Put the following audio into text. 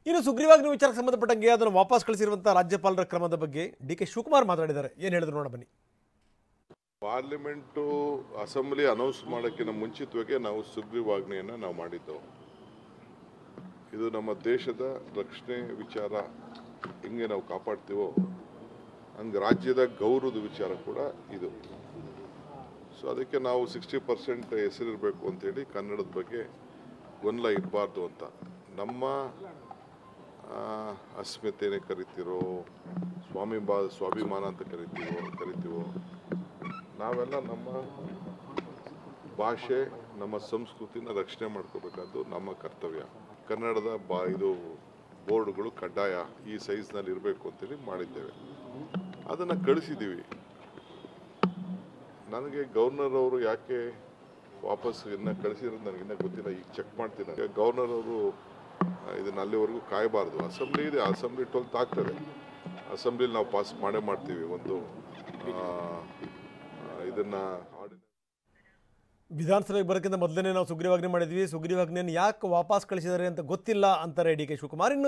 ಇನ್ನು ಸುಗ್ರೀವಾಜ್ಞೆ ವಿಚಾರಕ್ಕೆ ಸಂಬಂಧಪಟ್ಟಂಗೆ ಅದನ್ನು ವಾಪಸ್ ಕಳಿಸಿರುವಂತಹ ರಾಜ್ಯಪಾಲರ ಕ್ರಮದ ಬಗ್ಗೆ ಡಿ.ಕೆ. ಶಿವಕುಮಾರ್ ಮಾತನಾಡಿದ್ದಾರೆ. ಏನು ಹೇಳಿದ್ರು ನೋಡ ಬನ್ನಿ. ಪಾರ್ಲಿಮೆಂಟು ಅಸೆಂಬ್ಲಿ ಅನೌನ್ಸ್ ಮಾಡೋಕ್ಕಿಂತ ಮುಂಚಿತವಾಗಿ ನಾವು ಸುಗ್ರೀವಾಜ್ಞೆಯನ್ನು ನಾವು ಮಾಡಿದ್ದೆವು. ಇದು ನಮ್ಮ ದೇಶದ ರಕ್ಷಣೆ ವಿಚಾರ ಹೆಂಗೆ ನಾವು ಕಾಪಾಡ್ತೀವೋ ಹಂಗೆ ರಾಜ್ಯದ ಗೌರವದ ವಿಚಾರ ಕೂಡ ಇದು. ಸೊ ಅದಕ್ಕೆ ನಾವು 60% ಹೆಸರಿರಬೇಕು ಅಂತೇಳಿ ಕನ್ನಡದ ಬಗ್ಗೆ ಗೊಂದಲ ಇರಬಾರ್ದು ಅಂತ ನಮ್ಮ ಅಸ್ಮಿತೆನೇ ಕರಿತೀರೋ ಸ್ವಾಭಿಮಾನ ಅಂತ ಕರಿತೀವೋ ನಾವೆಲ್ಲ ನಮ್ಮ ಭಾಷೆ ನಮ್ಮ ಸಂಸ್ಕೃತಿನ ರಕ್ಷಣೆ ಮಾಡ್ಕೋಬೇಕಾದ್ದು ನಮ್ಮ ಕರ್ತವ್ಯ. ಕನ್ನಡದ ಇದು ಬೋರ್ಡ್ಗಳು ಕಡ್ಡಾಯ ಈ ಸೈಜ್ನಲ್ಲಿ ಇರಬೇಕು ಅಂತೇಳಿ ಮಾಡಿದ್ದೇವೆ. ಅದನ್ನು ಕಳಿಸಿದ್ದೀವಿ. ನನಗೆ ಗವರ್ನರ್ ಅವರು ಯಾಕೆ ವಾಪಸ್ ಇನ್ನು ಕಳಿಸಿರೋದು ನನಗಿನ್ನ ಗೊತ್ತಿಲ್ಲ. ಈಗ ಚೆಕ್ ಮಾಡ್ತೀನಿ. ಗವರ್ನರ್ ಅವರು ಇದನ್ನು ಅಲ್ಲಿವರೆಗೂ ಕಾಯಬಾರ್ದು. ಅಸೆಂಬ್ಲಿ ಇದೆ, ಅಸೆಂಬ್ಲಿ 12th ಆಗ್ತದೆ. ಅಸೆಂಬ್ಲಿಲಿ ನಾವು ಪಾಸ್ ಮಾಡ್ತೀವಿ ಒಂದು ಇದನ್ನು. ವಿಧಾನಸಭೆಗೆ ಬರೋಕ್ಕಿಂತ ಮೊದಲನೇ ನಾವು ಸುಗ್ರೀವಾಜ್ಞೆ ಮಾಡಿದ್ವಿ. ಸುಗ್ರೀವಾಜ್ಞೆಯನ್ನು ಯಾಕೆ ವಾಪಸ್ ಕಳಿಸಿದ್ದಾರೆ ಅಂತ ಗೊತ್ತಿಲ್ಲ ಅಂತಾರೆ ಡಿ.ಕೆ. ಶಿವಕುಮಾರ್.